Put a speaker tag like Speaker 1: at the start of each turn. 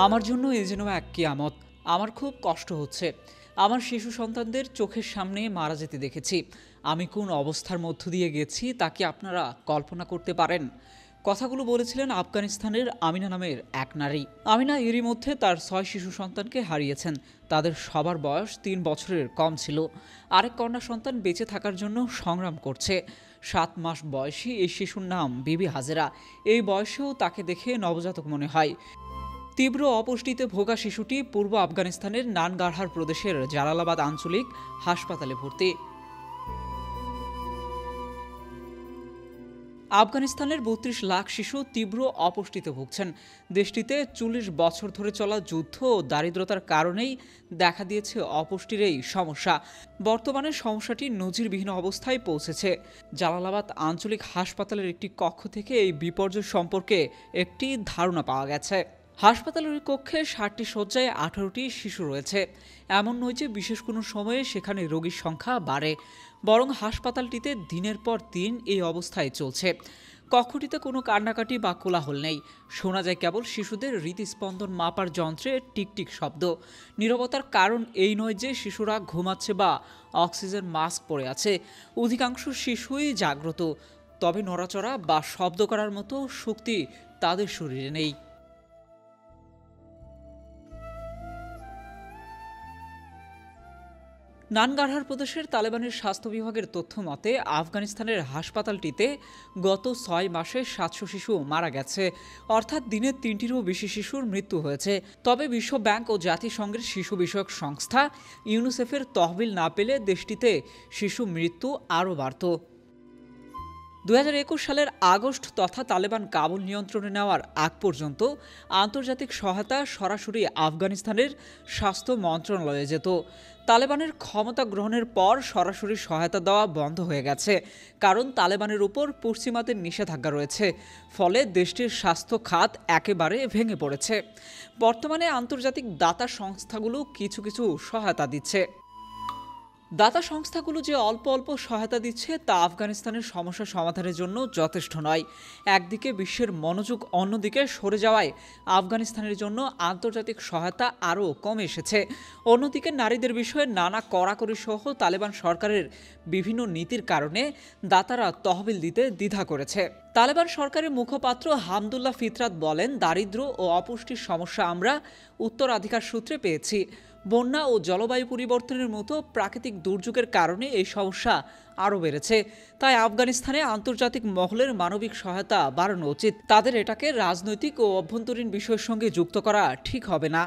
Speaker 1: আমার জন্য এ যেন এক কিয়ামত। আমার খুব কষ্ট হচ্ছে। আমার শিশু সন্তানদের চোখের সামনে মারা যেতে দেখেছি। আমি কোন অবস্থার মধ্য দিয়ে গেছি তা কি আপনারা কল্পনা করতে পারেন? কথাগুলো বলেছিলেন আফগানিস্তানের আমিনা নামের এক নারী। আমিনা এরই মধ্যে তার ৬ শিশু সন্তানকে হারিয়েছেন। তাদের সবার বয়স ৩ বছরের কম ছিল। আরেক কন্যা সন্তান বেঁচে থাকার জন্য সংগ্রাম করছে। ৭ মাস বয়সী এই শিশুর নাম বিবি হাজেরা। এই বয়সেও তাকে দেখে নবজাতক মনে হয়। তীব্র অপুষ্টিতে ভোগা শিশুটি পূর্ব আফগানিস্তানের নানগারহার প্রদেশের জালালাবাদ আঞ্চলিক হাসপাতালে ভর্তি। আফগানিস্তানের ৩২ লাখ শিশু তীব্র অপুষ্টিতে ভুগছেন। দেশটিতে ৪০ বছর ধরে চলা যুদ্ধ ও দারিদ্রতার কারণেই দেখা দিয়েছে অপুষ্টির এই সমস্যা। বর্তমানে সমস্যাটি নজিরবিহীন অবস্থায় পৌঁছেছে। জালালাবাদ আঞ্চলিক হাসপাতালের একটি কক্ষ থেকে এই বিপর্যয় সম্পর্কে একটি ধারণা পাওয়া গেছে। হাসপাতালের কক্ষে ৬০টি শয্যায় ১৮টি শিশু রয়েছে। এমন নয় যে বিশেষ কোনো সময়ে সেখানে রোগীর সংখ্যা বাড়ে, বরং হাসপাতালটিতে দিনের পর দিন এই অবস্থায় চলছে। কক্ষটিতে কোনো কান্নাকাটি বা কোলাহল নেই। শোনা যায় কেবল শিশুদের হৃদস্পন্দন মাপার যন্ত্রের টিকটিক শব্দ। নীরবতার কারণ এই নয় যে শিশুরা ঘুমাচ্ছে বা অক্সিজেন মাস্ক পরে আছে। অধিকাংশ শিশুই জাগ্রত, তবে নড়াচড়া বা শব্দ করার মতো শক্তি তাদের শরীরে নেই। নানগারহার প্রদেশের তালেবানের স্বাস্থ্য বিভাগের তথ্য মতে আফগানিস্তানের হাসপাতালটিতে গত ৬ মাসে ৭০০ শিশু মারা গেছে, অর্থাৎ দিনে ৩টিরও বেশি শিশুর মৃত্যু হয়েছে। তবে বিশ্ব ব্যাংক ও জাতিসংঘের শিশু বিষয়ক সংস্থা ইউনিসেফের তহবিল না পেলে দেশটিতে শিশু মৃত্যু আরও বাড়ত। ২০২১ সালের আগস্ট তথা তালেবান কাবুল নিয়ন্ত্রণে নেওয়ার আগ পর্যন্ত আন্তর্জাতিক সহায়তা সরাসরি আফগানিস্তানের স্বাস্থ্য মন্ত্রণালয়ে যেত। তালেবানের ক্ষমতা গ্রহণের পর সরাসরি সহায়তা দেওয়া বন্ধ হয়ে গেছে, কারণ তালেবানের উপর পশ্চিমাদের নিষেধাজ্ঞা রয়েছে। ফলে দেশটির স্বাস্থ্য খাত একেবারে ভেঙে পড়েছে। বর্তমানে আন্তর্জাতিক দাতা সংস্থাগুলো কিছু কিছু সহায়তা দিচ্ছে। দাতা সংস্থাগুলো যে অল্প অল্প সহায়তা দিচ্ছে তা আফগানিস্তানের সমস্যা সমাধানের জন্য যথেষ্ট নয়। একদিকে বিশ্বের মনোযোগ অন্যদিকে সরে যাওয়ায় আফগানিস্তানের জন্য আন্তর্জাতিক সহায়তা আরও কমে এসেছে। অন্যদিকে নারীদের বিষয়ে নানা কড়াকড়ি সহ তালেবান সরকারের বিভিন্ন নীতির কারণে দাতারা তহবিল দিতে দ্বিধা করেছে। তালেবান সরকারের মুখপাত্র হামদুল্লাহ ফিতরাত বলেন, দারিদ্র্য ও অপুষ্টির সমস্যা আমরা উত্তরাধিকার সূত্রে পেয়েছি। বন্যা ও জলবায়ু পরিবর্তনের মতো প্রাকৃতিক দুর্যোগের কারণে এই সমস্যা আরও বেড়েছে। তাই আফগানিস্তানে আন্তর্জাতিক মহলের মানবিক সহায়তা বাড়ানো উচিত। তাদের এটাকে রাজনৈতিক ও অভ্যন্তরীণ বিষয়ের সঙ্গে যুক্ত করা ঠিক হবে না।